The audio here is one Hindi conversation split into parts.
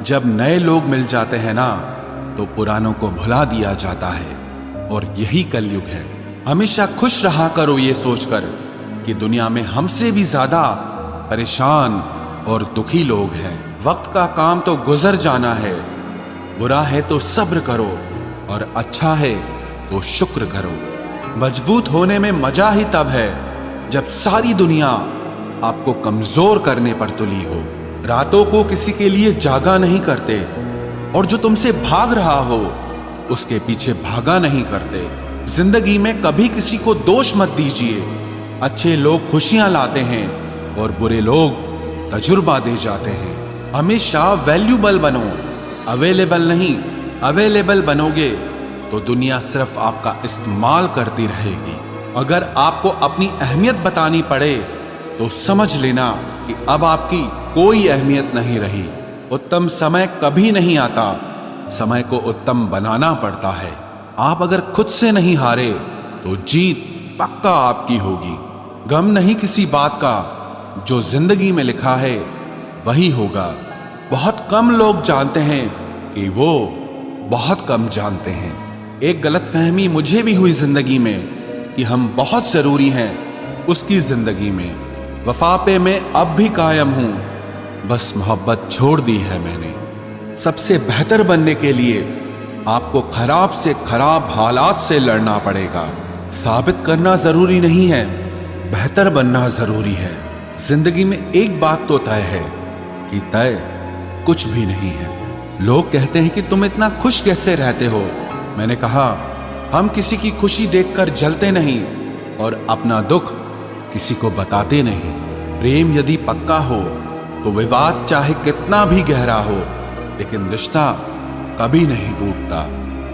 जब नए लोग मिल जाते हैं ना, तो पुरानों को भुला दिया जाता है, और यही कलयुग है। हमेशा खुश रहा करो ये सोचकर कि दुनिया में हमसे भी ज्यादा परेशान और दुखी लोग हैं। वक्त का काम तो गुजर जाना है, बुरा है तो सब्र करो, और अच्छा है तो शुक्र करो। मजबूत होने में मजा ही तब है जब सारी दुनिया आपको कमजोर करने पर तुली हो। रातों को किसी के लिए जागा नहीं करते, और जो तुमसे भाग रहा हो उसके पीछे भागा नहीं करते। जिंदगी में कभी किसी को दोष मत दीजिए। अच्छे लोग खुशियां लाते हैं और बुरे लोग तजुर्बा दे जाते हैं। हमेशा वैल्यूबल बनो, अवेलेबल नहीं। अवेलेबल बनोगे तो दुनिया सिर्फ आपका इस्तेमाल करती रहेगी। अगर आपको अपनी अहमियत बतानी पड़े तो समझ लेना कि अब आपकी कोई अहमियत नहीं रही। उत्तम समय कभी नहीं आता, समय को उत्तम बनाना पड़ता है। आप अगर खुद से नहीं हारे तो जीत पक्का आपकी होगी। गम नहीं किसी बात का, जो जिंदगी में लिखा है वही होगा। बहुत कम लोग जानते हैं कि वो बहुत कम जानते हैं। एक गलतफहमी मुझे भी हुई जिंदगी में कि हम बहुत जरूरी हैं उसकी जिंदगी में। वफा पे मैं अब भी कायम हूं, बस मोहब्बत छोड़ दी है मैंने। सबसे बेहतर बनने के लिए आपको खराब से खराब हालात से लड़ना पड़ेगा। साबित करना जरूरी नहीं है, बेहतर बनना जरूरी है। जिंदगी में एक बात तो तय है कि तय कुछ भी नहीं है। लोग कहते हैं कि तुम इतना खुश कैसे रहते हो। मैंने कहा, हम किसी की खुशी देखकर जलते नहीं और अपना दुख किसी को बताते नहीं। प्रेम यदि पक्का हो तो विवाद चाहे कितना भी गहरा हो, लेकिन रिश्ता कभी नहीं टूटता।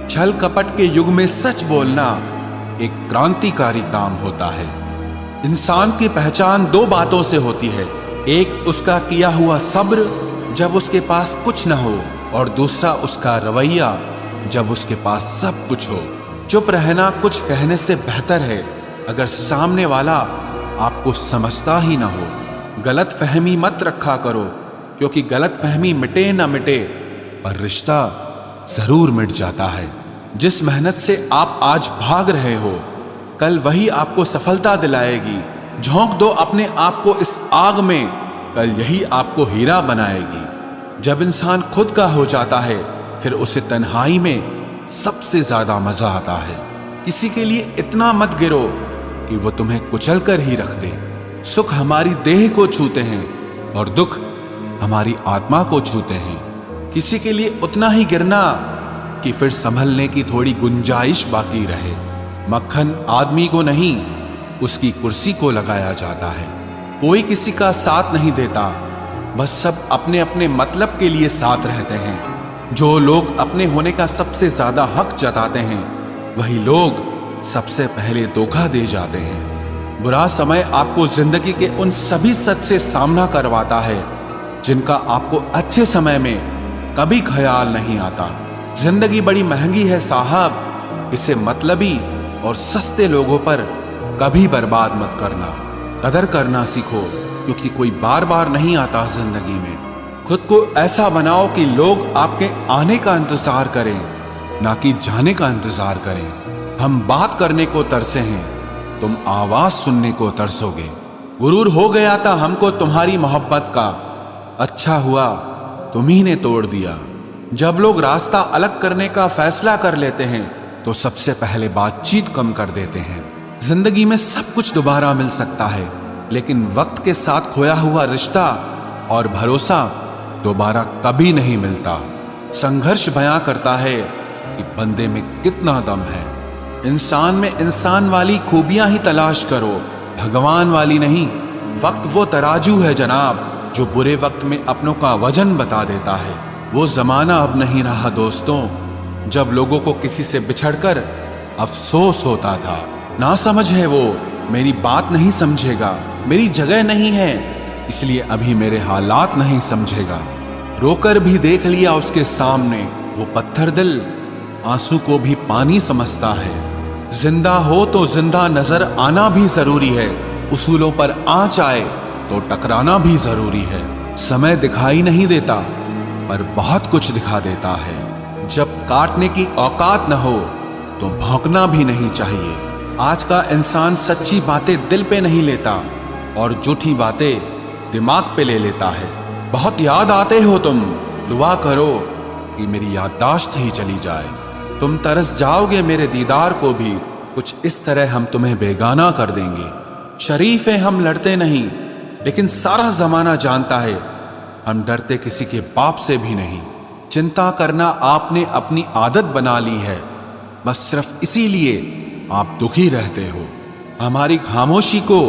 छल कपट के युग में सच बोलना एक क्रांतिकारी काम होता है। इंसान की पहचान दो बातों से होती है। एक उसका किया हुआ सब्र जब उसके पास कुछ न हो, और दूसरा उसका रवैया जब उसके पास सब कुछ हो। चुप रहना कुछ कहने से बेहतर है अगर सामने वाला आपको समझता ही ना हो। गलत फहमी मत रखा करो, क्योंकि गलत फहमी मिटे ना मिटे पर रिश्ता जरूर मिट जाता है। जिस मेहनत से आप आज भाग रहे हो, कल वही आपको सफलता दिलाएगी। झोंक दो अपने आप को इस आग में, कल यही आपको हीरा बनाएगी। जब इंसान खुद का हो जाता है, फिर उसे तन्हाई में सबसे ज्यादा मजा आता है। किसी के लिए इतना मत गिरो कि वो तुम्हें कुचल कर ही रख दे। सुख हमारी देह को छूते हैं और दुख हमारी आत्मा को छूते हैं। किसी के लिए उतना ही गिरना कि फिर संभलने की थोड़ी गुंजाइश बाकी रहे। मक्खन आदमी को नहीं, उसकी कुर्सी को लगाया जाता है। कोई किसी का साथ नहीं देता, बस सब अपने अपने मतलब के लिए साथ रहते हैं। जो लोग अपने होने का सबसे ज्यादा हक जताते हैं, वही लोग सबसे पहले धोखा दे जाते हैं। बुरा समय आपको जिंदगी के उन सभी सच से सामना करवाता है जिनका आपको अच्छे समय में कभी ख्याल नहीं आता। जिंदगी बड़ी महंगी है साहब, इसे मतलबी और सस्ते लोगों पर कभी बर्बाद मत करना। कदर करना सीखो, क्योंकि कोई बार बार नहीं आता जिंदगी में। खुद को ऐसा बनाओ कि लोग आपके आने का इंतजार करें, ना कि जाने का इंतजार करें। हम बात करने को तरसे हैं, तुम आवाज सुनने को तरसोगे। गुरूर हो गया था हमको तुम्हारी मोहब्बत का, अच्छा हुआ तुम्ही ने तोड़ दिया। जब लोग रास्ता अलग करने का फैसला कर लेते हैं तो सबसे पहले बातचीत कम कर देते हैं। जिंदगी में सब कुछ दोबारा मिल सकता है, लेकिन वक्त के साथ खोया हुआ रिश्ता और भरोसा दोबारा कभी नहीं मिलता। संघर्ष बयां करता है कि बंदे में कितना दम है। इंसान में इंसान वाली खूबियां ही तलाश करो, भगवान वाली नहीं। वक्त वो तराजू है जनाब, जो बुरे वक्त में अपनों का वजन बता देता है। वो जमाना अब नहीं रहा दोस्तों, जब लोगों को किसी से बिछड़कर अफसोस होता था। ना समझ है वो, मेरी बात नहीं समझेगा, मेरी जगह नहीं है, इसलिए अभी मेरे हालात नहीं समझेगा। रोकर भी देख लिया उसके सामने, वो पत्थर दिल आंसू को भी पानी समझता है। जिंदा हो तो जिंदा नजर आना भी जरूरी है, उसूलों पर आंच आए तो टकराना भी जरूरी है। समय दिखाई नहीं देता, पर बहुत कुछ दिखा देता है। जब काटने की औकात न हो तो भौंकना भी नहीं चाहिए। आज का इंसान सच्ची बातें दिल पे नहीं लेता और झूठी बातें दिमाग पे ले लेता है। बहुत याद आते हो तुम, दुआ करो कि मेरी याददाश्त ही चली जाए। तुम तरस जाओगे मेरे दीदार को भी, कुछ इस तरह हम तुम्हें बेगाना कर देंगे। शरीफ हैं हम, लड़ते नहीं, लेकिन सारा जमाना जानता है हम डरते किसी के बाप से भी नहीं। चिंता करना आपने अपनी आदत बना ली है, बस सिर्फ इसीलिए आप दुखी रहते हो। हमारी खामोशी को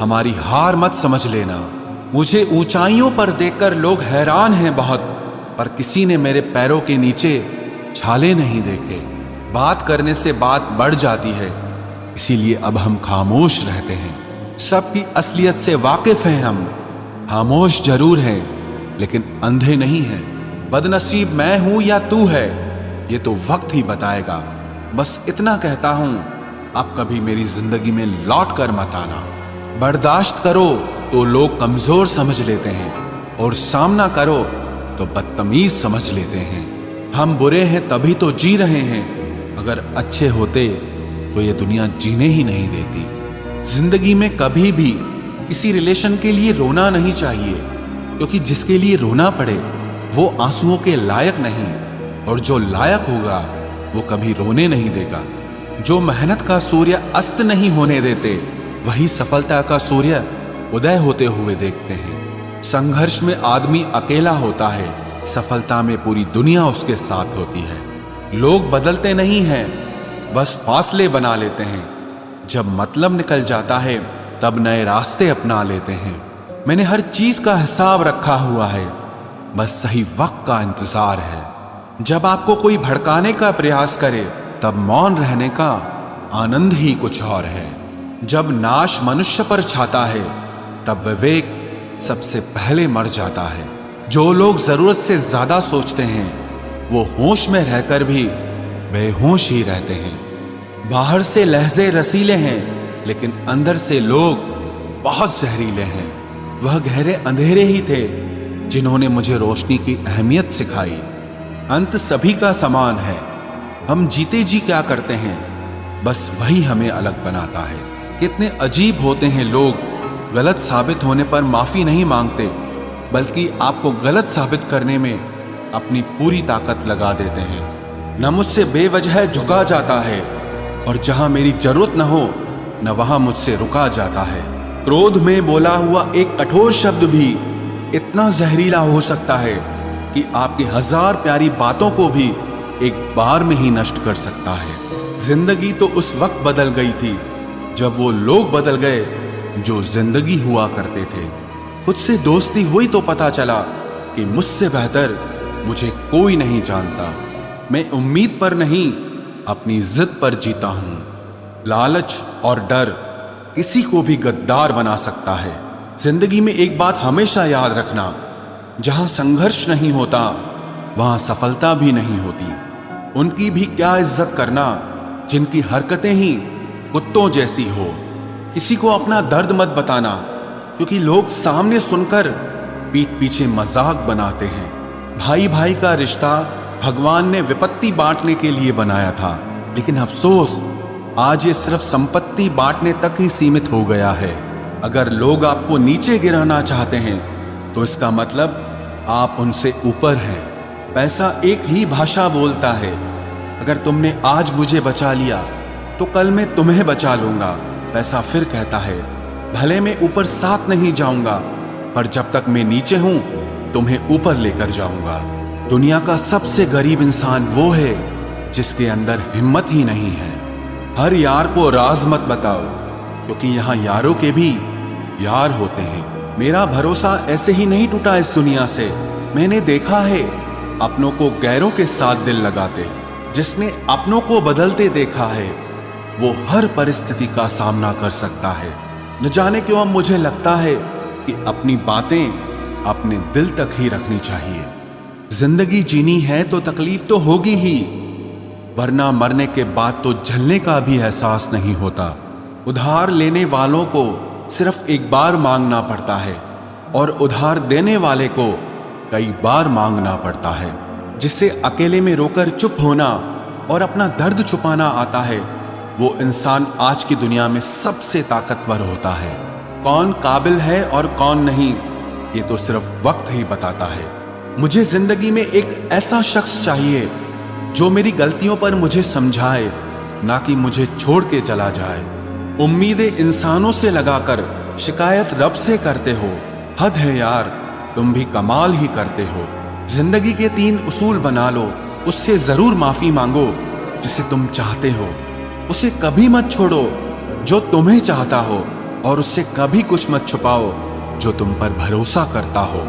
हमारी हार मत समझ लेना। मुझे ऊंचाइयों पर देखकर लोग हैरान हैं बहुत, पर किसी ने मेरे पैरों के नीचे छाले नहीं देखे। बात करने से बात बढ़ जाती है, इसीलिए अब हम खामोश रहते हैं। सबकी असलियत से वाकिफ हैं हम, खामोश जरूर हैं लेकिन अंधे नहीं हैं। बदनसीब मैं हूं या तू है, ये तो वक्त ही बताएगा। बस इतना कहता हूं, अब कभी मेरी जिंदगी में लौट कर मत आना। बर्दाश्त करो तो लोग कमजोर समझ लेते हैं, और सामना करो तो बदतमीज समझ लेते हैं। हम बुरे हैं तभी तो जी रहे हैं, अगर अच्छे होते तो ये दुनिया जीने ही नहीं देती। जिंदगी में कभी भी किसी रिलेशन के लिए रोना नहीं चाहिए, क्योंकि जिसके लिए रोना पड़े वो आंसुओं के लायक नहीं, और जो लायक होगा वो कभी रोने नहीं देगा। जो मेहनत का सूर्य अस्त नहीं होने देते, वही सफलता का सूर्य उदय होते हुए देखते हैं। संघर्ष में आदमी अकेला होता है, सफलता में पूरी दुनिया उसके साथ होती है। लोग बदलते नहीं हैं, बस फासले बना लेते हैं। जब मतलब निकल जाता है तब नए रास्ते अपना लेते हैं। मैंने हर चीज का हिसाब रखा हुआ है, बस सही वक्त का इंतजार है। जब आपको कोई भड़काने का प्रयास करे तब मौन रहने का आनंद ही कुछ और है। जब नाश मनुष्य पर छाता है तब विवेक सबसे पहले मर जाता है। जो लोग जरूरत से ज्यादा सोचते हैं वो होश में रहकर भी बेहोश ही रहते हैं। बाहर से लहजे रसीले हैं, लेकिन अंदर से लोग बहुत जहरीले हैं। वह गहरे अंधेरे ही थे जिन्होंने मुझे रोशनी की अहमियत सिखाई। अंत सभी का समान है, हम जीते जी क्या करते हैं बस वही हमें अलग बनाता है। कितने अजीब होते हैं लोग, गलत साबित होने पर माफी नहीं मांगते, बल्कि आपको गलत साबित करने में अपनी पूरी ताकत लगा देते हैं। न मुझसे बेवजह झुका जाता है, और जहां मेरी जरूरत न हो न वहां मुझसे रुका जाता है। क्रोध में बोला हुआ एक कठोर शब्द भी इतना जहरीला हो सकता है कि आपकी 1000 प्यारी बातों को भी एक बार में ही नष्ट कर सकता है। जिंदगी तो उस वक्त बदल गई थी जब वो लोग बदल गए जो जिंदगी हुआ करते थे। खुद से दोस्ती हुई तो पता चला कि मुझसे बेहतर मुझे कोई नहीं जानता। मैं उम्मीद पर नहीं, अपनी जिद पर जीता हूं। लालच और डर किसी को भी गद्दार बना सकता है। जिंदगी में एक बात हमेशा याद रखना, जहां संघर्ष नहीं होता वहां सफलता भी नहीं होती। उनकी भी क्या इज्जत करना जिनकी हरकतें ही कुत्तों जैसी हो। किसी को अपना दर्द मत बताना, क्योंकि लोग सामने सुनकर पीठ पीछे मजाक बनाते हैं। भाई भाई का रिश्ता भगवान ने विपत्ति बांटने के लिए बनाया था, लेकिन अफसोस आज ये सिर्फ संपत्ति बांटने तक ही सीमित हो गया है। अगर लोग आपको नीचे गिराना चाहते हैं तो इसका मतलब आप उनसे ऊपर हैं। पैसा एक ही भाषा बोलता है। अगर तुमने आज मुझे बचा लिया तो कल मैं तुम्हें बचा लूंगा। पैसा फिर कहता है, भले मैं ऊपर साथ नहीं जाऊंगा, पर जब तक मैं नीचे हूं तुम्हें ऊपर लेकर जाऊंगा। दुनिया का सबसे गरीब इंसान वो है जिसके अंदर हिम्मत ही नहीं है। हर यार को राज मत बताओ, क्योंकि यहाँ यारों के भी यार होते हैं। मेरा भरोसा ऐसे ही नहीं टूटा इस दुनिया से। मैंने देखा है अपनों को गैरों के साथ दिल लगाते। जिसने अपनों को बदलते देखा है वो हर परिस्थिति का सामना कर सकता है। न जाने क्यों अब मुझे लगता है कि अपनी बातें अपने दिल तक ही रखनी चाहिए। जिंदगी जीनी है तो तकलीफ तो होगी ही, वरना मरने के बाद तो जलने का भी एहसास नहीं होता। उधार लेने वालों को सिर्फ एक बार मांगना पड़ता है, और उधार देने वाले को कई बार मांगना पड़ता है। जिससे अकेले में रोकर चुप होना और अपना दर्द छुपाना आता है, वो इंसान आज की दुनिया में सबसे ताकतवर होता है। कौन काबिल है और कौन नहीं, ये तो सिर्फ वक्त ही बताता है। मुझे जिंदगी में एक ऐसा शख्स चाहिए जो मेरी गलतियों पर मुझे समझाए, ना कि मुझे छोड़ के चला जाए। उम्मीदें इंसानों से लगाकर शिकायत रब से करते हो। हद है यार, तुम भी कमाल ही करते हो। जिंदगी के 3 उसूल बना लो, उससे जरूर माफी मांगो जिसे तुम चाहते हो। उसे कभी मत छोड़ो जो तुम्हें चाहता हो, और उससे कभी कुछ मत छुपाओ जो तुम पर भरोसा करता हो।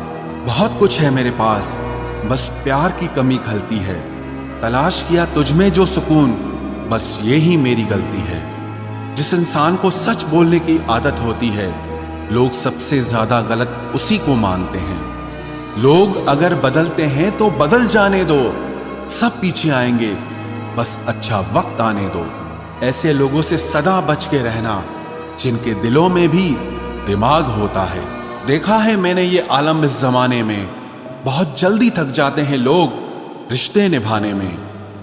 बहुत कुछ है मेरे पास, बस प्यार की कमी खलती है। तलाश किया तुझमें जो सुकून, बस ये ही मेरी गलती है। जिस इंसान को सच बोलने की आदत होती है, लोग सबसे ज्यादा गलत उसी को मानते हैं। लोग अगर बदलते हैं तो बदल जाने दो, सब पीछे आएंगे, बस अच्छा वक्त आने दो। ऐसे लोगों से सदा बच के रहना जिनके दिलों में भी दिमाग होता है। देखा है मैंने ये आलम इस जमाने में, बहुत जल्दी थक जाते हैं लोग रिश्ते निभाने में।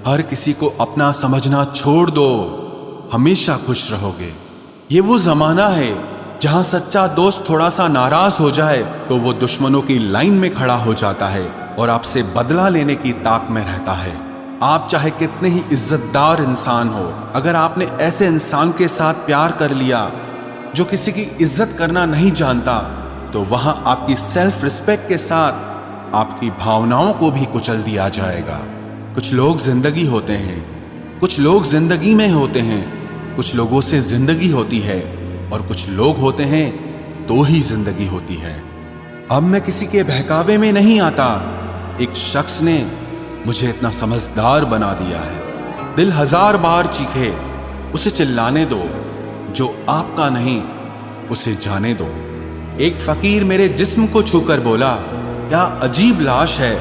हर किसी को अपना समझना छोड़ दो, हमेशा खुश रहोगे। ये वो जमाना है जहां सच्चा दोस्त थोड़ा सा नाराज हो जाए तो वो दुश्मनों की लाइन में खड़ा हो जाता है और आपसे बदला लेने की ताक में रहता है। आप चाहे कितने ही इज्जतदार इंसान हो, अगर आपने ऐसे इंसान के साथ प्यार कर लिया जो किसी की इज्जत करना नहीं जानता, तो वहां आपकी सेल्फ रिस्पेक्ट के साथ आपकी भावनाओं को भी कुचल दिया जाएगा। कुछ लोग जिंदगी होते हैं, कुछ लोग जिंदगी में होते हैं, कुछ लोगों से जिंदगी होती है और कुछ लोग होते हैं तो ही जिंदगी होती है। अब मैं किसी के बहकावे में नहीं आता। एक शख्स ने मुझे इतना समझदार बना दिया है। दिल 1000 बार चीखे, उसे चिल्लाने दो। जो आपका नहीं उसे जाने दो। एक फकीर मेरे जिस्म को छूकर बोला, क्या अजीब लाश है,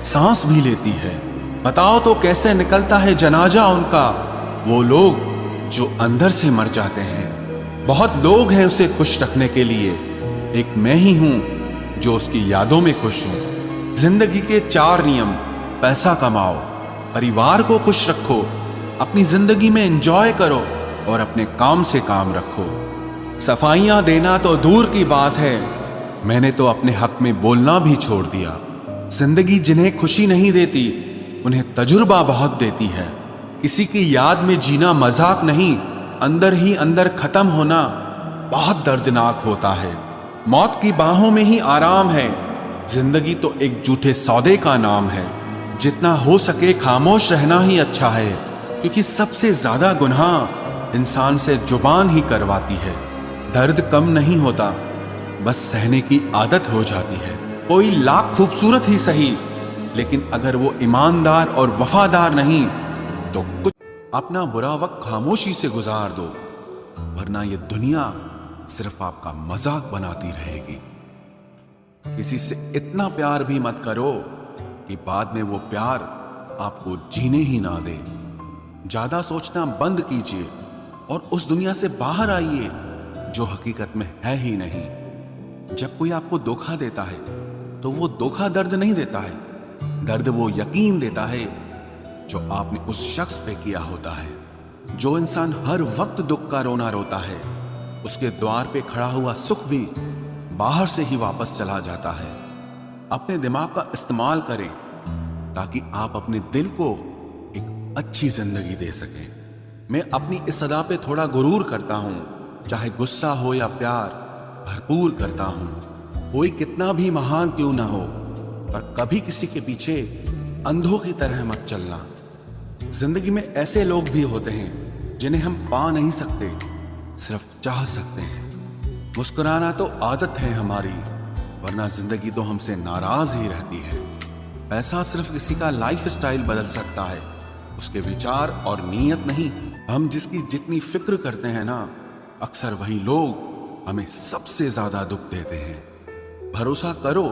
सांस भी लेती है। बताओ तो कैसे निकलता है जनाजा उनका, वो लोग जो अंदर से मर जाते हैं। बहुत लोग हैं उसे खुश रखने के लिए, एक मैं ही हूं जो उसकी यादों में खुश हूं। जिंदगी के 4 नियम: पैसा कमाओ, परिवार को खुश रखो, अपनी जिंदगी में एंजॉय करो और अपने काम से काम रखो। सफाइयां देना तो दूर की बात है, मैंने तो अपने हक में बोलना भी छोड़ दिया। जिंदगी जिन्हें खुशी नहीं देती उन्हें तजुर्बा बहुत देती है। किसी की याद में जीना मजाक नहीं, अंदर ही अंदर खत्म होना बहुत दर्दनाक होता है। मौत की बाहों में ही आराम है। जिंदगी तो एक झूठे सौदे का नाम है। जितना हो सके खामोश रहना ही अच्छा है, क्योंकि सबसे ज्यादा गुनाह इंसान से जुबान ही करवाती है। दर्द कम नहीं होता, बस सहने की आदत हो जाती है। कोई लाख खूबसूरत ही सही, लेकिन अगर वो ईमानदार और वफादार नहीं तो कुछ अपना बुरा वक्त खामोशी से गुजार दो, वरना ये दुनिया सिर्फ आपका मजाक बनाती रहेगी। किसी से इतना प्यार भी मत करो कि बाद में वो प्यार आपको जीने ही ना दे। ज्यादा सोचना बंद कीजिए और उस दुनिया से बाहर आइए जो हकीकत में है ही नहीं। जब कोई आपको धोखा देता है तो वो धोखा दर्द नहीं देता है, दर्द वो यकीन देता है जो आपने उस शख्स पे किया होता है। जो इंसान हर वक्त दुख का रोना रोता है, उसके द्वार पे खड़ा हुआ सुख भी बाहर से ही वापस चला जाता है। अपने दिमाग का इस्तेमाल करें ताकि आप अपने दिल को एक अच्छी जिंदगी दे सकें। मैं अपनी इस सदा पे थोड़ा गुरूर करता हूं, चाहे गुस्सा हो या प्यार भरपूर करता हूं। कोई कितना भी महान क्यों ना हो, पर कभी किसी के पीछे अंधों की तरह मत चलना। जिंदगी में ऐसे लोग भी होते हैं जिन्हें हम पा नहीं सकते, सिर्फ चाह सकते हैं। मुस्कुराना तो आदत है हमारी, वरना जिंदगी तो हमसे नाराज ही रहती है। पैसा सिर्फ किसी का लाइफ स्टाइल बदल सकता है, उसके विचार और नीयत नहीं। हम जिसकी जितनी फिक्र करते हैं ना, अक्सर वही लोग हमें सबसे ज्यादा दुख देते हैं। भरोसा करो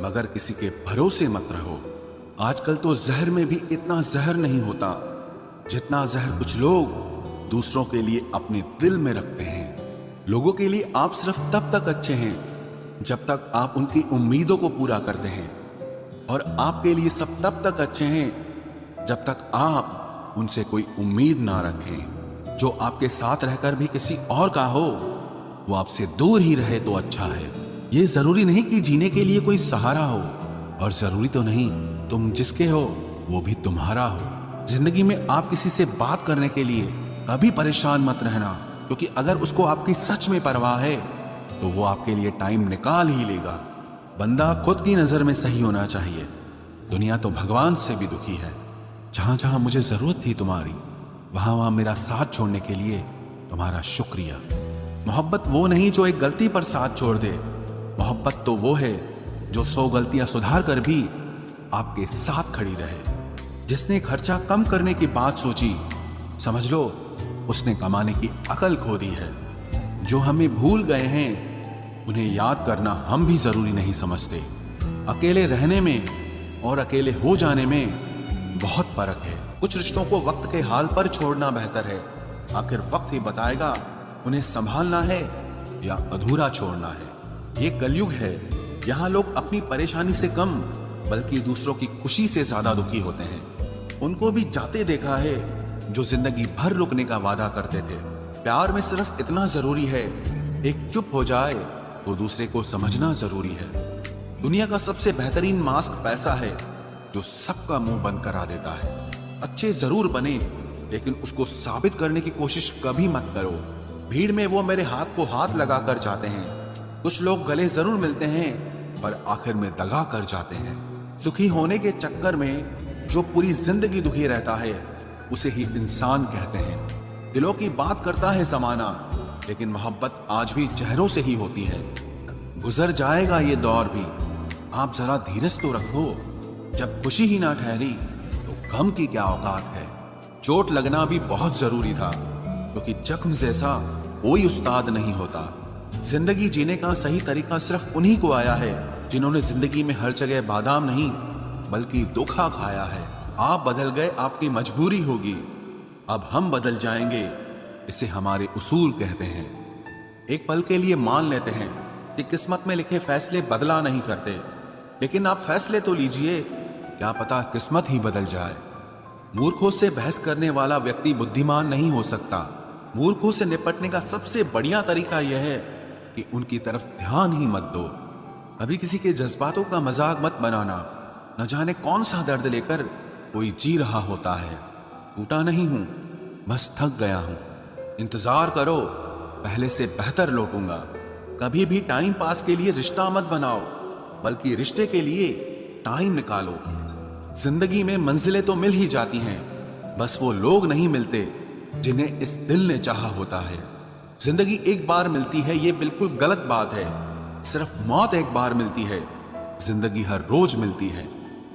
मगर किसी के भरोसे मत रहो। आजकल तो जहर में भी इतना जहर नहीं होता जितना जहर कुछ लोग दूसरों के लिए अपने दिल में रखते हैं। लोगों के लिए आप सिर्फ तब तक अच्छे हैं जब तक आप उनकी उम्मीदों को पूरा करते हैं, और आपके लिए सब तब तक अच्छे हैं जब तक आप उनसे कोई उम्मीद ना रखें। जो आपके साथ रहकर भी किसी और का हो, वो आपसे दूर ही रहे तो अच्छा है। ये जरूरी नहीं कि जीने के लिए कोई सहारा हो, और जरूरी तो नहीं तुम जिसके हो वो भी तुम्हारा हो। जिंदगी में आप किसी से बात करने के लिए कभी परेशान मत रहना, क्योंकि अगर उसको आपकी सच में परवाह है तो वो आपके लिए टाइम निकाल ही लेगा। बंदा खुद की नजर में सही होना चाहिए। दुनिया तो भगवान से भी दुखी है। जहां जहां मुझे जरूरत थी तुम्हारी, वहां वहां मेरा साथ छोड़ने के लिए तुम्हारा शुक्रिया। मोहब्बत वो नहीं जो एक गलती पर साथ छोड़ दे। मोहब्बत तो वो है जो 100 गलतियां सुधार कर भी आपके साथ खड़ी रहे। जिसने खर्चा कम करने की बात सोची, समझ लो उसने कमाने की अकल खो दी है। जो हमें भूल गए हैं उन्हें याद करना हम भी जरूरी नहीं समझते। अकेले रहने में और अकेले हो जाने में बहुत फर्क है। कुछ रिश्तों को वक्त के हाल पर छोड़ना बेहतर है। आखिर वक्त ही बताएगा उन्हें संभालना है या अधूरा छोड़ना है। ये कलयुग है, यहाँ लोग अपनी परेशानी से कम बल्कि दूसरों की खुशी से ज्यादा दुखी होते हैं। उनको भी जाते देखा है जो जिंदगी भर रुकने का वादा करते थे। प्यार में सिर्फ इतना जरूरी है, एक चुप हो जाए तो दूसरे को समझना जरूरी है। दुनिया का सबसे बेहतरीन मास्क पैसा है, जो सबका मुंह बंद करा देता है। अच्छे जरूर बने, लेकिन उसको साबित करने की कोशिश कभी मत करो। भीड़ में वो मेरे हाथ को हाथ लगा कर जाते हैं। कुछ लोग गले जरूर मिलते हैं पर आखिर में दगा कर जाते हैं। सुखी होने के चक्कर में जो पूरी जिंदगी दुखी रहता है उसे ही इंसान कहते हैं। दिलों की बात करता है जमाना, लेकिन मोहब्बत आज भी चेहरों से ही होती है। गुजर जाएगा ये दौर भी, आप जरा धीरज तो रखो। जब खुशी ही ना ठहरी तो गम की क्या औकात है। चोट लगना भी बहुत जरूरी था, क्योंकि जख्म जैसा कोई उस्ताद नहीं होता। जिंदगी जीने का सही तरीका सिर्फ उन्हीं को आया है जिन्होंने जिंदगी में हर जगह बादाम नहीं बल्कि धोखा खाया है। आप बदल गए, आपकी मजबूरी होगी, अब हम बदल जाएंगे, इसे हमारे उसूल कहते हैं। एक पल के लिए मान लेते हैं कि किस्मत में लिखे फैसले बदला नहीं करते, लेकिन आप फैसले तो लीजिए, क्या पता किस्मत ही बदल जाए। मूर्खों से बहस करने वाला व्यक्ति बुद्धिमान नहीं हो सकता। मूर्खों से निपटने का सबसे बढ़िया तरीका यह है कि उनकी तरफ ध्यान ही मत दो। कभी किसी के जज्बातों का मजाक मत बनाना। न जाने कौन सा दर्द लेकर कोई जी रहा होता है। टूटा नहीं हूं, बस थक गया हूं। इंतजार करो, पहले से बेहतर लौटूंगा। कभी भी टाइम पास के लिए रिश्ता मत बनाओ, बल्कि रिश्ते के लिए टाइम निकालो। जिंदगी में मंजिलें तो मिल ही जाती हैं, बस वो लोग नहीं मिलते जिन्हें इस दिल ने चाहा होता है। जिंदगी एक बार मिलती है, ये बिल्कुल गलत बात है। सिर्फ मौत एक बार मिलती है, जिंदगी हर रोज मिलती है।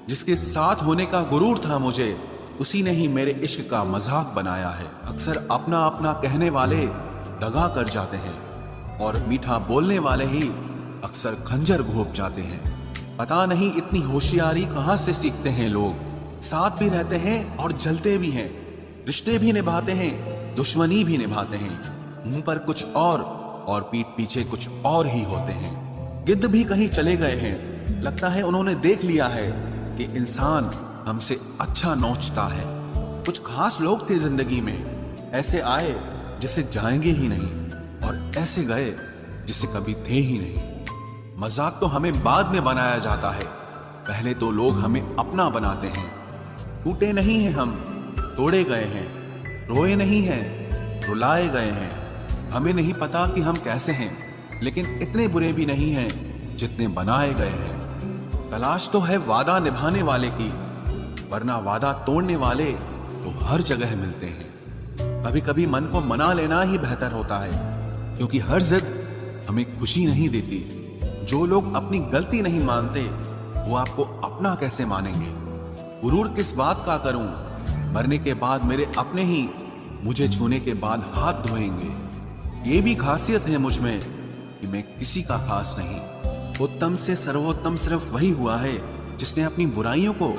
जिसके साथ होने का गुरूर था मुझे, उसी ने ही मेरे इश्क का मजाक बनाया है। अक्सर अपना अपना कहने वाले दगा कर जाते हैं, और मीठा बोलने वाले ही अक्सर खंजर घोंप जाते हैं। पता नहीं इतनी होशियारी कहां से सीखते हैं लोग। साथ भी रहते हैं और जलते भी हैं, रिश्ते भी निभाते हैं, दुश्मनी भी निभाते हैं। मुंह पर कुछ और पीठ पीछे कुछ और ही होते हैं। गिद्ध भी कहीं चले गए हैं, लगता है उन्होंने देख लिया है कि इंसान हमसे अच्छा नोचता है। कुछ खास लोग थे जिंदगी में, ऐसे आए जिसे जाएंगे ही नहीं, और ऐसे गए जिसे कभी थे ही नहीं। मजाक तो हमें बाद में बनाया जाता है, पहले तो लोग हमें अपना बनाते हैं। टूटे नहीं हैं हम, तोड़े गए हैं। रोए नहीं हैं, रुलाए गए हैं। हमें नहीं पता कि हम कैसे हैं, लेकिन इतने बुरे भी नहीं हैं जितने बनाए गए हैं। तलाश तो है वादा निभाने वाले की, वरना वादा तोड़ने वाले तो हर जगह मिलते हैं। कभी कभी मन को मना लेना ही बेहतर होता है, क्योंकि हर जिद हमें खुशी नहीं देती। जो लोग अपनी गलती नहीं मानते, वो आपको अपना कैसे मानेंगे। गुरूर किस बात का करूं, मरने के बाद मेरे अपने ही मुझे छूने के बाद हाथ धोएंगे। ये भी खासियत है मुझ में कि मैं किसी का खास नहीं। उत्तम से सर्वोत्तम सिर्फ वही हुआ है जिसने अपनी बुराइयों को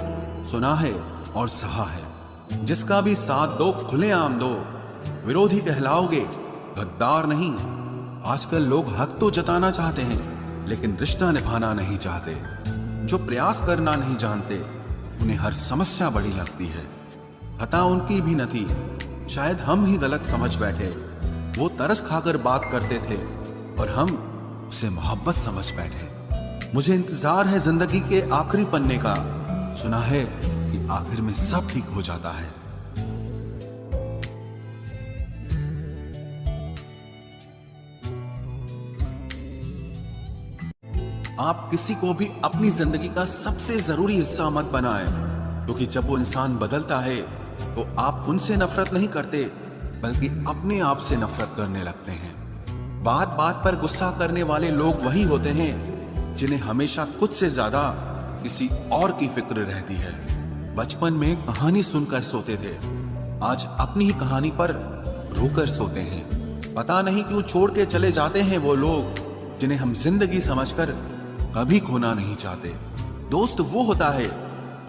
सुना है और सहा है। जिसका भी साथ दो, खुलेआम दो। विरोधी कहलाओगे, गद्दार नहीं। आजकल लोग हक तो जताना चाहते हैं, लेकिन रिश्ता निभाना नहीं चाहते। जो प्रयास करना नहीं जानते उन्हें हर समस्या बड़ी लगती है। खता उनकी भी न थी, शायद हम ही गलत समझ बैठे। वो तरस खाकर बात करते थे और हम उसे मोहब्बत समझ बैठे। मुझे इंतजार है जिंदगी के आखिरी पन्ने का, सुना है कि आखिर में सब ठीक हो जाता है। आप किसी को भी अपनी जिंदगी का सबसे जरूरी हिस्सा मत बनाएं, क्योंकि जब वो इंसान बदलता है तो आप उनसे नफरत नहीं करते बल्कि अपने आप से नफरत करने लगते हैं। बात बात पर गुस्सा करने वाले लोग वही होते हैं जिन्हें हमेशा खुद से ज्यादा किसी और की फिक्र रहती है। बचपन में कहानी सुनकर सोते थे, आज अपनी ही कहानी पर रोकर सोते हैं। पता नहीं क्यों छोड़ के चले जाते हैं वो लोग जिन्हें हम जिंदगी समझकर कभी खोना नहीं चाहते। दोस्त वो होता है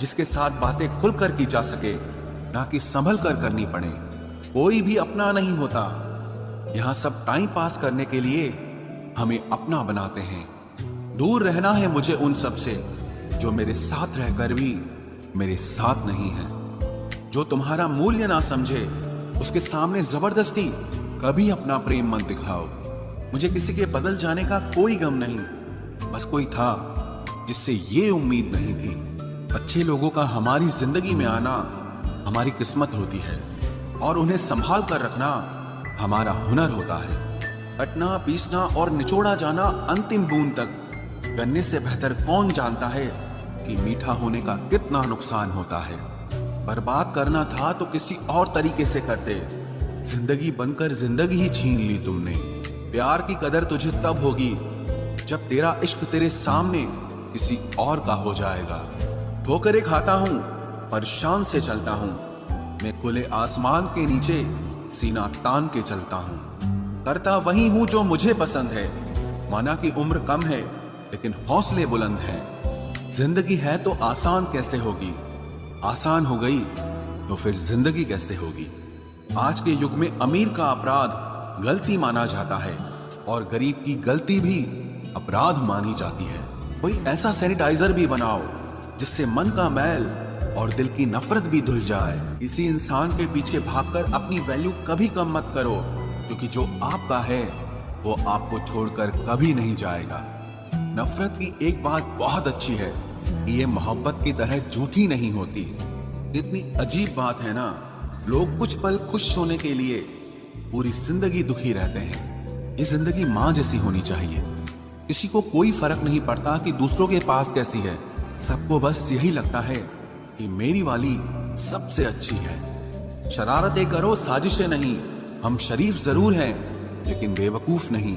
जिसके साथ बातें खुलकर की जा सके, ना कि संभल कर करनी पड़े। कोई भी अपना नहीं होता, यहां सब टाइम पास करने के लिए हमें अपना बनाते हैं। दूर रहना है मुझे उन सब से जो मेरे साथ रहकर भी मेरे साथ नहीं है। जो तुम्हारा मूल्य ना समझे उसके सामने जबरदस्ती कभी अपना प्रेम मत दिखाओ। मुझे किसी के बदल जाने का कोई गम नहीं, बस कोई था जिससे ये उम्मीद नहीं थी। अच्छे लोगों का हमारी जिंदगी में आना हमारी किस्मत होती है और उन्हें संभाल कर रखना हमारा हुनर होता है। कटना, पीसना और निचोड़ा जाना अंतिम बूंद तक करने से बेहतर कौन जानता है कि मीठा होने का कितना नुकसान होता है। बर्बाद करना था तो किसी और तरीके से करते, जिंदगी बनकर जिंदगी ही छीन ली तुमने। प्यार की कदर तुझे तब होगी जब तेरा इश्क तेरे सामने किसी और का हो जाएगा। ठोकरें खाता हूं पर शान से चलता हूं, मैं खुले आसमान के नीचे सीना तान के चलता हूं। करता वही हूं जो मुझे पसंद है, माना कि उम्र कम है लेकिन हौसले बुलंद हैं। जिंदगी है तो आसान कैसे होगी, आसान हो गई तो फिर जिंदगी कैसे होगी। आज के युग में अमीर का अपराध गलती माना जाता है और गरीब की गलती भी अपराध मानी जाती है। कोई ऐसा सैनिटाइजर भी बनाओ जिससे मन का मैल और दिल की नफरत भी धुल जाए। किसी इंसान के पीछे भागकर अपनी वैल्यू कभी कम मत करो, क्योंकि जो आपका है वो आपको छोड़कर कभी नहीं जाएगा। नफरत की एक बात बहुत अच्छी है कि ये मोहब्बत की तरह झूठी नहीं होती। इतनी अजीब बात है ना, लोग कुछ पल खुश होने के लिए पूरी जिंदगी दुखी रहते हैं। ये जिंदगी माँ जैसी होनी चाहिए। किसी को कोई फर्क नहीं पड़ता कि दूसरों के पास कैसी है, सबको बस यही लगता है कि मेरी वाली सबसे अच्छी है। शरारतें करो, साजिशें नहीं। हम शरीफ जरूर हैं लेकिन बेवकूफ नहीं।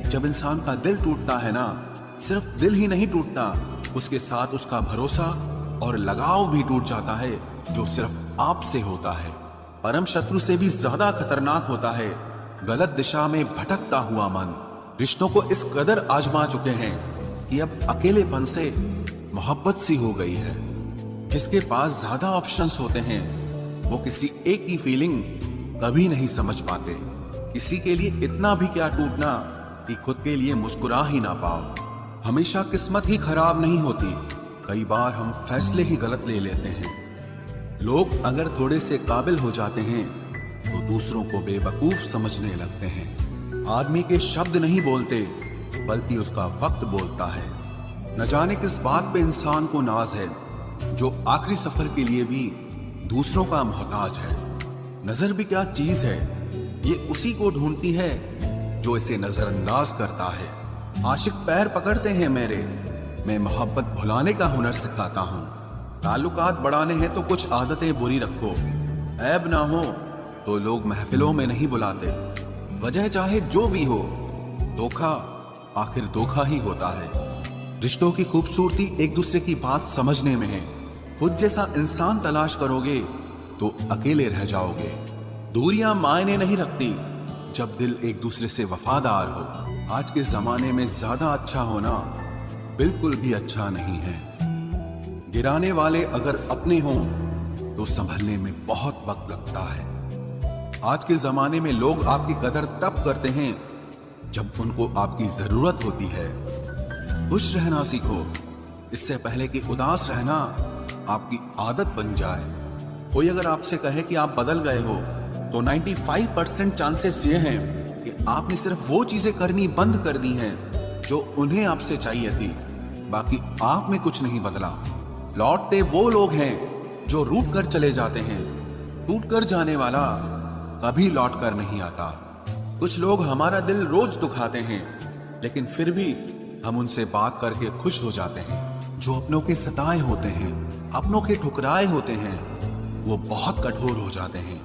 जब इंसान का दिल टूटता है ना, सिर्फ दिल ही नहीं टूटता, उसके साथ उसका भरोसा और लगाव भी टूट जाता है जो सिर्फ आपसे होता है। परम शत्रु से भी ज्यादा खतरनाक होता है गलत दिशा में भटकता हुआ मन। रिश्तों को इस कदर आजमा चुके हैं कि अब अकेलेपन से मोहब्बत सी हो गई है। जिसके पास ज्यादा ऑप्शंस होते हैं वो किसी एक की फीलिंग कभी नहीं समझ पाते। किसी के लिए इतना भी क्या टूटना कि खुद के लिए मुस्कुरा ही ना पाओ। हमेशा किस्मत ही खराब नहीं होती, कई बार हम फैसले ही गलत ले लेते हैं। लोग अगर थोड़े से काबिल हो जाते हैं तो दूसरों को बेवकूफ समझने लगते हैं। आदमी के शब्द नहीं बोलते बल्कि उसका वक्त बोलता है। न जाने किस बात पे इंसान को नाज है जो आखिरी सफर के लिए भी दूसरों का मोहताज है। नजर भी क्या चीज है, ये उसी को ढूंढती है जो इसे नजरअंदाज करता है। आशिक पैर पकड़ते हैं मेरे, मैं मोहब्बत भुलाने का हुनर सिखाता हूँ। ताल्लुकात बढ़ाने हैं तो कुछ आदतें बुरी रखो, ऐब ना हो तो लोग महफिलों में नहीं बुलाते। वजह चाहे जो भी हो, धोखा आखिर धोखा ही होता है। रिश्तों की खूबसूरती एक दूसरे की बात समझने में है। खुद जैसा इंसान तलाश करोगे तो अकेले रह जाओगे। दूरियां मायने नहीं रखती जब दिल एक दूसरे से वफादार हो। आज के जमाने में ज्यादा अच्छा होना बिल्कुल भी अच्छा नहीं है। गिराने वाले अगर अपने हों तो संभलने में बहुत वक्त लगता है। आज के जमाने में लोग आपकी कदर तब करते हैं जब उनको आपकी जरूरत होती है। खुश रहना सीखो, इससे पहले कि उदास रहना आपकी आदत बन जाए। कोई अगर आपसे कहे कि आप बदल गए हो, तो 95% चांसेस ये हैं कि आपने सिर्फ वो चीजें करनी बंद कर दी हैं जो उन्हें आपसे चाहिए थी। बाकी आप में कुछ नहीं बदला। लौटते वो लोग हैं जो रूठ कर चले जाते हैं। टूट कर जाने वाला कभी लौट कर नहीं आता। कुछ लोग हमारा दिल रोज दुखाते हैं, लेकिन फिर भी हम उनसे बात करके खुश हो जाते हैं। जो अपनों के सताए होते हैं, अपनों के ठुकराए होते हैं, वो बहुत कठोर हो जाते हैं,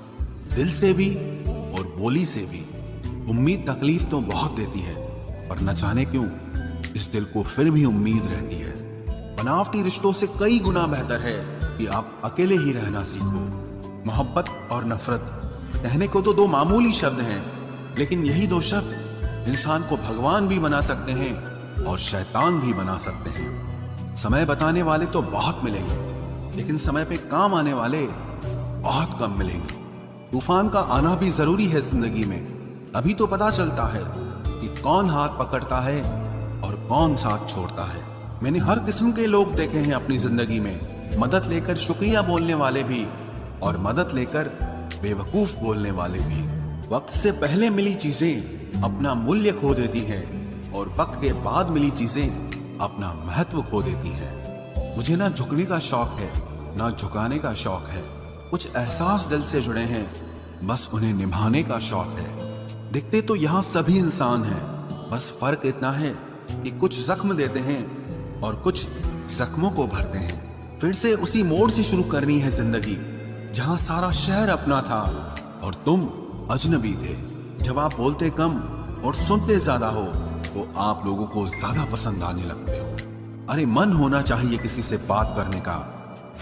दिल से भी और बोली से भी। उम्मीद तकलीफ तो बहुत देती है, पर न जाने क्यों इस दिल को फिर भी उम्मीद रहती है। बनावटी रिश्तों से कई गुना बेहतर है कि आप अकेले ही रहना सीखो। मोहब्बत और नफरत कहने को तो दो मामूली शब्द हैं, लेकिन यही दो शब्द इंसान को भगवान भी बना सकते हैं और शैतान भी बना सकते हैं। समय बताने वाले तो बहुत मिलेंगे, लेकिन समय पे काम आने वाले बहुत कम मिलेंगे। तूफान का आना भी जरूरी है जिंदगी में, अभी तो पता चलता है कि कौन हाथ पकड़ता है और कौन साथ छोड़ता है। मैंने हर किस्म के लोग देखे हैं अपनी जिंदगी में, मदद लेकर शुक्रिया बोलने वाले भी और मदद लेकर बेवकूफ बोलने वाले भी। वक्त से पहले मिली चीजें अपना मूल्य खो देती हैं और वक्त के बाद मिली चीजें अपना महत्व खो देती हैं। मुझे ना झुकने का शौक है, ना झुकाने का शौक है। कुछ एहसास दिल से जुड़े हैं, बस उन्हें निभाने का शौक है। दिखते तो यहाँ सभी इंसान हैं, बस फर्क इतना है कि कुछ जख्म देते हैं और कुछ जख्मों को भरते हैं। फिर से उसी मोड़ से शुरू करनी है जिंदगी, जहां सारा शहर अपना था और तुम अजनबी थे। जब आप बोलते कम और सुनते ज्यादा हो, तो आप लोगों को ज्यादा पसंद आने लगते हो। अरे मन होना चाहिए किसी से बात करने का,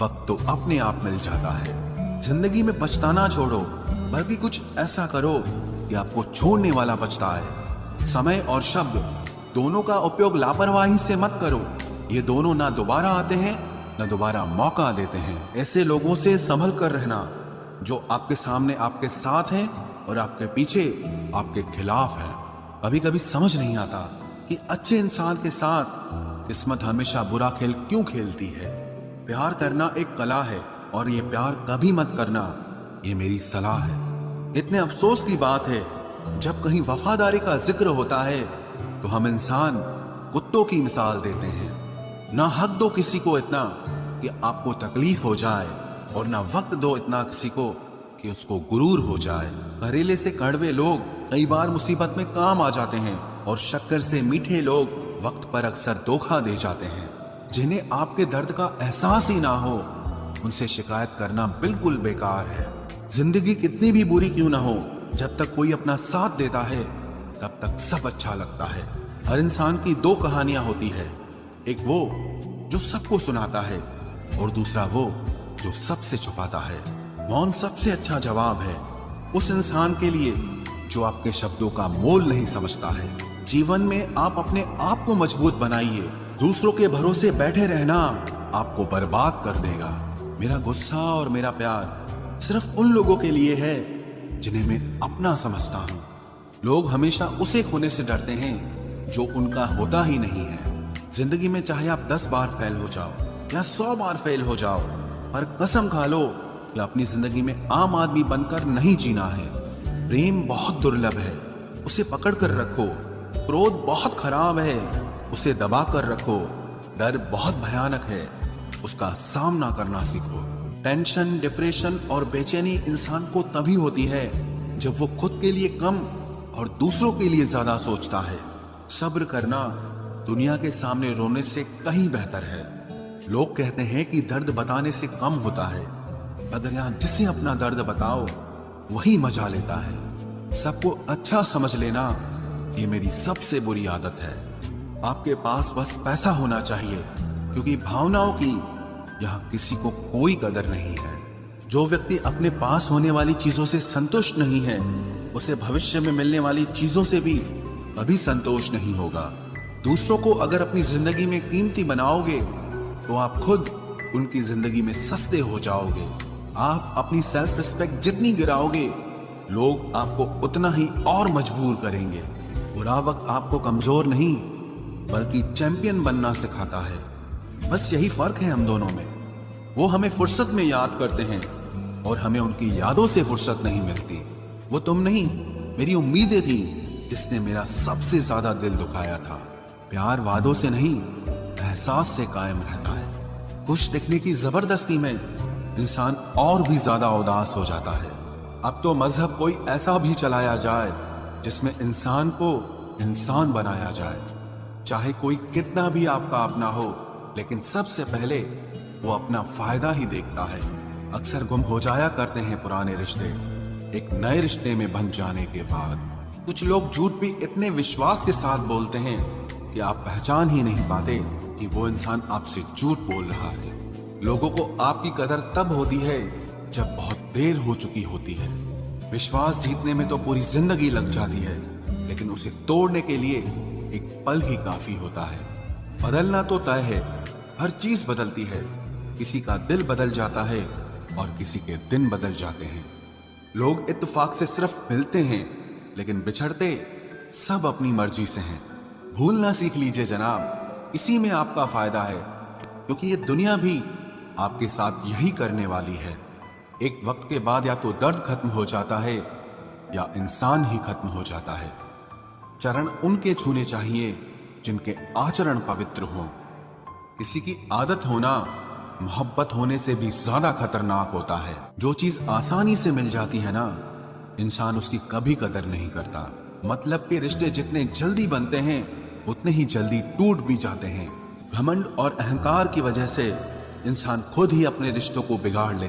वक्त तो अपने आप मिल जाता है। जिंदगी में पछताना छोड़ो, बल्कि कुछ ऐसा करो कि आपको छोड़ने वाला पछताए। समय और शब्द दोनों का उपयोग लापरवाही से मत करो। ये दोनों ना दोबारा आते हैं, ना दोबारा मौका देते हैं। ऐसे लोगों से संभल कर रहना जो आपके सामने आपके साथ हैं और आपके पीछे आपके खिलाफ है। कभी कभी समझ नहीं आता कि अच्छे इंसान के साथ किस्मत हमेशा बुरा खेल क्यों खेलती है। प्यार करना एक कला है और ये प्यार कभी मत करना, ये मेरी सलाह है। इतने अफसोस की बात है, जब कहीं वफादारी का जिक्र होता है तो हम इंसान कुत्तों की मिसाल देते हैं। ना हक दो किसी को इतना कि आपको तकलीफ हो जाए, और ना वक्त दो इतना किसी को कि उसको गुरूर हो जाए। घरेले से कड़वे लोग कई बार मुसीबत में काम आ जाते हैं, और शक्कर से मीठे लोग वक्त पर अक्सर धोखा दे जाते हैं। जिन्हें आपके दर्द का एहसास ही ना हो, उनसे शिकायत करना बिल्कुल बेकार है। जिंदगी कितनी भी बुरी क्यों ना हो, जब तक कोई अपना साथ देता है तब तक सब अच्छा लगता है। हर इंसान की दो कहानियां होती है, एक वो जो सबको सुनाता है और दूसरा वो जो सबसे छुपाता है। मौन सबसे अच्छा जवाब है उस इंसान के लिए जो आपके शब्दों का मोल नहीं समझता है। जीवन में आप अपने आप को मजबूत बनाइए, दूसरों के भरोसे बैठे रहना आपको बर्बाद कर देगा। मेरा गुस्सा और मेरा प्यार सिर्फ उन लोगों के लिए है जिन्हें मैं अपना समझता हूँ। लोग हमेशा उसे खोने से डरते हैं जो उनका होता ही नहीं है। जिंदगी में चाहे आप 10 बार फेल हो जाओ या 100 बार फेल हो जाओ, पर कसम खा लो कि अपनी जिंदगी में आम आदमी बनकर नहीं जीना है। प्रेम बहुत दुर्लभ है, उसे पकड़ कर रखो। क्रोध बहुत खराब है, उसे दबा कर रखो। डर बहुत भयानक है, उसका सामना करना सीखो। टेंशन, डिप्रेशन और बेचैनी इंसान को तभी होती है जब वो खुद के लिए कम और दूसरों के लिए ज्यादा सोचता है। सब्र करना दुनिया के सामने रोने से कहीं बेहतर है। लोग कहते हैं कि दर्द बताने से कम होता है, मगर यहाँ जिसे अपना दर्द बताओ वही मजा लेता है। सबको अच्छा समझ लेना ये मेरी सबसे बुरी आदत है। आपके पास बस पैसा होना चाहिए, क्योंकि भावनाओं की यहाँ किसी को कोई कदर नहीं है। जो व्यक्ति अपने पास होने वाली चीजों से संतुष्ट नहीं है, उसे भविष्य में मिलने वाली चीजों से भी कभी संतोष नहीं होगा। दूसरों को अगर अपनी जिंदगी में कीमती बनाओगे तो आप खुद उनकी जिंदगी में सस्ते हो जाओगे। आप अपनी सेल्फ रिस्पेक्ट जितनी गिराओगे, लोग आपको उतना ही और मजबूर करेंगे। बुरा वक्त आपको कमजोर नहीं बल्कि चैंपियन बनना सिखाता है। बस यही फर्क है हम दोनों में। वो हमें फुर्सत में याद करते हैं और हमें उनकी यादों से फुर्सत नहीं मिलती। वो तुम नहीं, मेरी उम्मीदें थी जिसने मेरा सबसे ज्यादा दिल दुखाया था। प्यार वादों से नहीं, एहसास से कायम रहता है। खुश दिखने की जबरदस्ती में इंसान और भी ज्यादा उदास हो जाता है। अब तो मजहब कोई ऐसा भी चलाया जाए जिसमें इंसान को इंसान बनाया जाए। चाहे कोई कितना भी आपका अपना हो, लेकिन सबसे पहले वो अपना फायदा ही देखता है। अक्सर गुम हो जाया करते हैं पुराने रिश्ते एक नए रिश्ते में बन जाने के बाद। कुछ लोग झूठ भी इतने विश्वास के साथ बोलते हैं कि आप पहचान ही नहीं पाते कि वो इंसान आपसे झूठ बोल रहा है। लोगों को आपकी कदर तब होती है जब बहुत देर हो चुकी होती है। विश्वास जीतने में तो पूरी जिंदगी लग जाती है, लेकिन उसे तोड़ने के लिए एक पल ही काफी होता है। बदलना तो तय है, हर चीज बदलती है। किसी का दिल बदल जाता है और किसी के दिन बदल जाते हैं। लोग इत्तेफाक से सिर्फ मिलते हैं, लेकिन बिछड़ते सब अपनी मर्जी से हैं। भूलना सीख लीजिए जनाब, इसी में आपका फायदा है, क्योंकि ये दुनिया भी आपके साथ यही करने वाली है। एक वक्त के बाद या तो दर्द खत्म हो जाता है या इंसान ही खत्म हो जाता है। चरण उनके छूने चाहिए जिनके आचरण पवित्र हों। किसी की आदत होना मोहब्बत होने से भी ज्यादा खतरनाक होता है। जो चीज आसानी से मिल जाती है ना, इंसान उसकी कभी कदर नहीं करता। मतलब के रिश्ते जितने जल्दी बनते हैं उतने ही जल्दी टूट भी जाते हैं। घमंड और अहंकार की वजह से इंसान खुद ही अपने रिश्तों को बिगाड़ ले